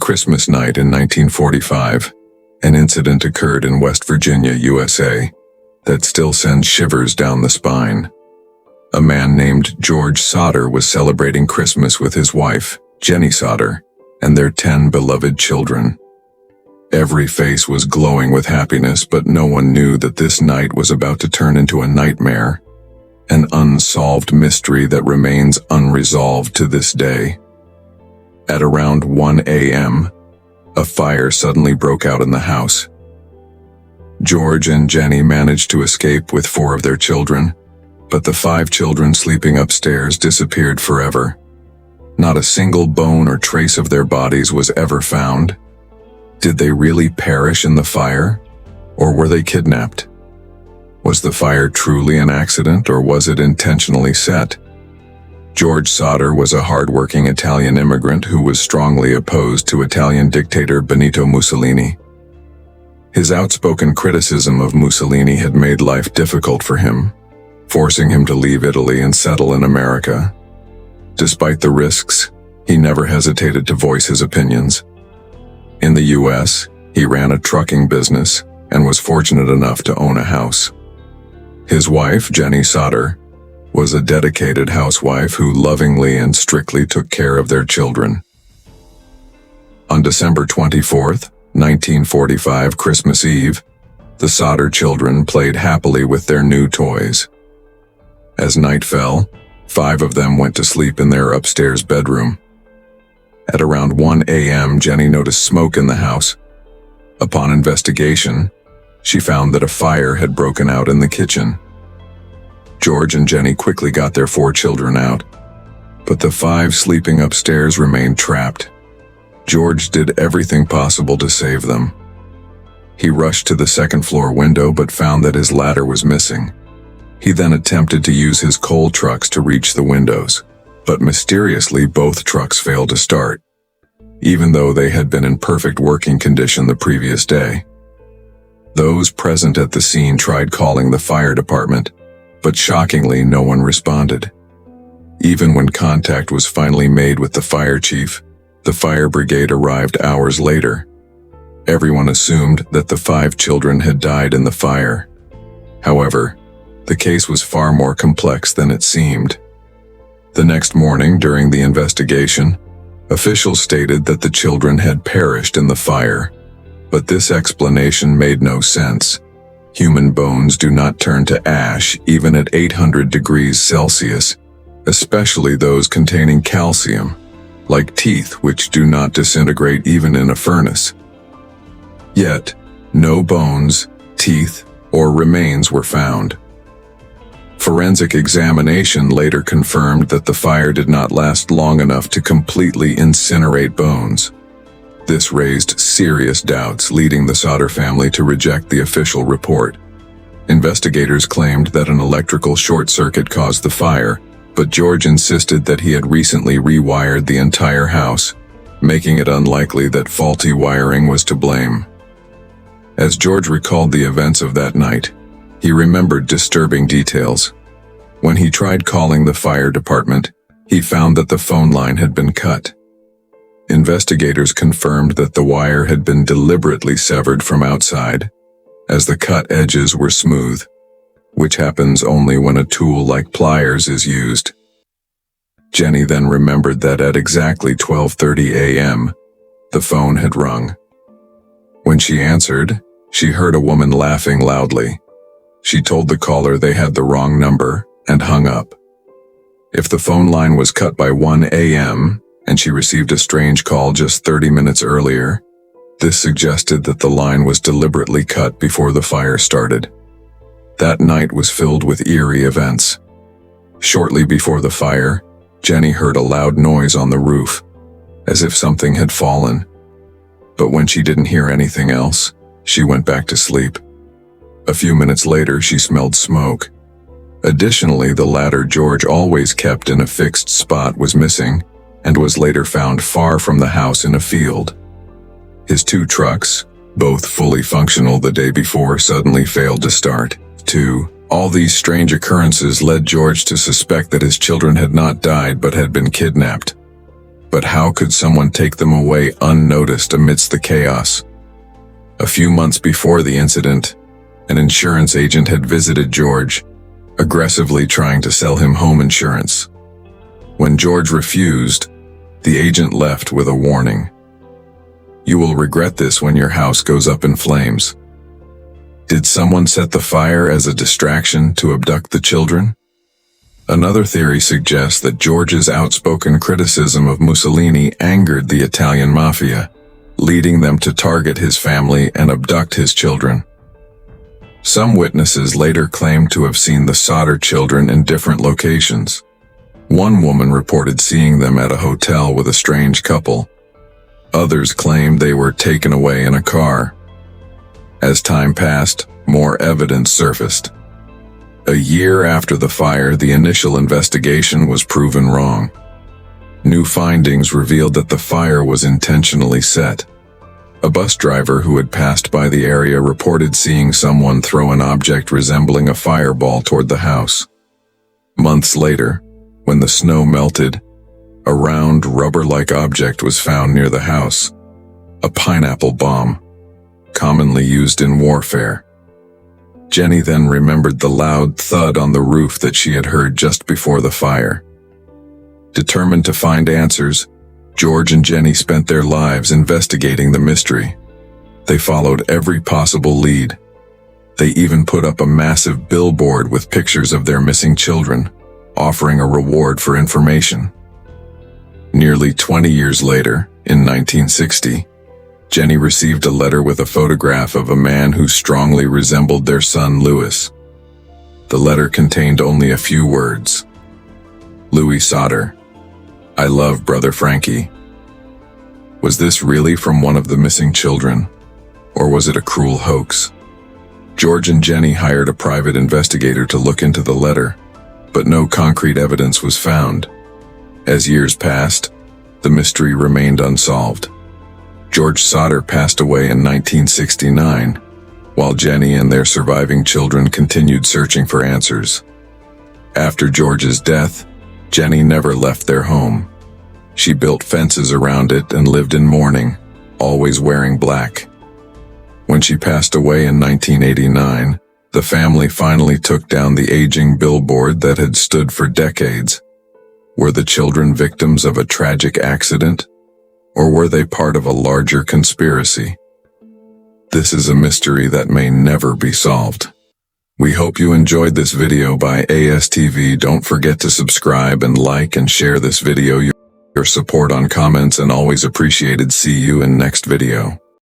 Christmas night in 1945, an incident occurred in West Virginia, USA, that still sends shivers down the spine. A man named George Sodder was celebrating Christmas with his wife, Jenny Sodder, and their 10 beloved children. Every face was glowing with happiness, but no one knew that this night was about to turn into a nightmare, an unsolved mystery that remains unresolved to this day. At around 1 a.m., a fire suddenly broke out in the house. George and Jenny managed to escape with 4 of their children, but the 5 children sleeping upstairs disappeared forever. Not a single bone or trace of their bodies was ever found. Did they really perish in the fire, or were they kidnapped? Was the fire truly an accident, or was it intentionally set? George Sodder was a hard-working Italian immigrant who was strongly opposed to Italian dictator Benito Mussolini. His outspoken criticism of Mussolini had made life difficult for him, forcing him to leave Italy and settle in America. Despite the risks, he never hesitated to voice his opinions. In the U.S., he ran a trucking business and was fortunate enough to own a house. His wife, Jenny Sodder, was a dedicated housewife who lovingly and strictly took care of their children. On December 24th, 1945, Christmas Eve, the Sodder children played happily with their new toys. As night fell, 5 of them went to sleep in their upstairs bedroom. At around 1 a.m., Jenny noticed smoke in the house. Upon investigation, she found that a fire had broken out in the kitchen. George and Jenny quickly got their 4 children out, but the 5 sleeping upstairs remained trapped. George did everything possible to save them. He rushed to the second-floor window but found that his ladder was missing. He then attempted to use his coal trucks to reach the windows, but mysteriously both trucks failed to start, even though they had been in perfect working condition the previous day. Those present at the scene tried calling the fire department, but shockingly no one responded. Even when contact was finally made with the fire chief, the fire brigade arrived hours later. Everyone assumed that the 5 children had died in the fire. However, the case was far more complex than it seemed. The next morning, during the investigation, officials stated that the children had perished in the fire, but this explanation made no sense. Human bones do not turn to ash even at 800 degrees Celsius, especially those containing calcium, like teeth which do not disintegrate even in a furnace. Yet, no bones, teeth, or remains were found. Forensic examination later confirmed that the fire did not last long enough to completely incinerate bones. This raised serious doubts, leading the Sodder family to reject the official report. Investigators claimed that an electrical short circuit caused the fire, but George insisted that he had recently rewired the entire house, making it unlikely that faulty wiring was to blame. As George recalled the events of that night, he remembered disturbing details. When he tried calling the fire department, he found that the phone line had been cut. Investigators confirmed that the wire had been deliberately severed from outside, as the cut edges were smooth, which happens only when a tool like pliers is used. Jenny then remembered that at exactly 12:30 a.m., the phone had rung. When she answered, she heard a woman laughing loudly. She told the caller they had the wrong number and hung up. If the phone line was cut by 1 a.m., and she received a strange call just 30 minutes earlier, this suggested that the line was deliberately cut before the fire started. That night was filled with eerie events. Shortly before the fire, Jenny heard a loud noise on the roof, as if something had fallen. But when she didn't hear anything else, she went back to sleep. A few minutes later, she smelled smoke. Additionally, the ladder George always kept in a fixed spot was missing, and was later found far from the house in a field. His 2 trucks, both fully functional the day before, suddenly failed to start. All these strange occurrences led George to suspect that his children had not died but had been kidnapped. But how could someone take them away unnoticed amidst the chaos? A few months before the incident, an insurance agent had visited George, aggressively trying to sell him home insurance. When George refused, the agent left with a warning. "You will regret this when your house goes up in flames." Did someone set the fire as a distraction to abduct the children? Another theory suggests that George's outspoken criticism of Mussolini angered the Italian mafia, leading them to target his family and abduct his children. Some witnesses later claimed to have seen the Sodder children in different locations. One woman reported seeing them at a hotel with a strange couple. Others claimed they were taken away in a car. As time passed, more evidence surfaced. A year after the fire, the initial investigation was proven wrong. New findings revealed that the fire was intentionally set. A bus driver who had passed by the area reported seeing someone throw an object resembling a fireball toward the house. Months later, when the snow melted, a round, rubber-like object was found near the house, a pineapple bomb, commonly used in warfare. Jenny then remembered the loud thud on the roof that she had heard just before the fire. Determined to find answers, George and Jenny spent their lives investigating the mystery. They followed every possible lead. They even put up a massive billboard with pictures of their missing children, offering a reward for information. Nearly 20 years later, in 1960, Jenny received a letter with a photograph of a man who strongly resembled their son Louis. The letter contained only a few words. "Louis Sodder. I love brother Frankie." Was this really from one of the missing children, or was it a cruel hoax? George and Jenny hired a private investigator to look into the letter, but no concrete evidence was found. As years passed, the mystery remained unsolved. George Sodder passed away in 1969, while Jenny and their surviving children continued searching for answers. After George's death, Jenny never left their home. She built fences around it and lived in mourning, always wearing black. When she passed away in 1989, the family finally took down the aging billboard that had stood for decades. Were the children victims of a tragic accident? Or were they part of a larger conspiracy? This is a mystery that may never be solved. We hope you enjoyed this video by ASTV. Don't forget to subscribe and like and share this video. Your support on comments and always appreciated. See you in next video.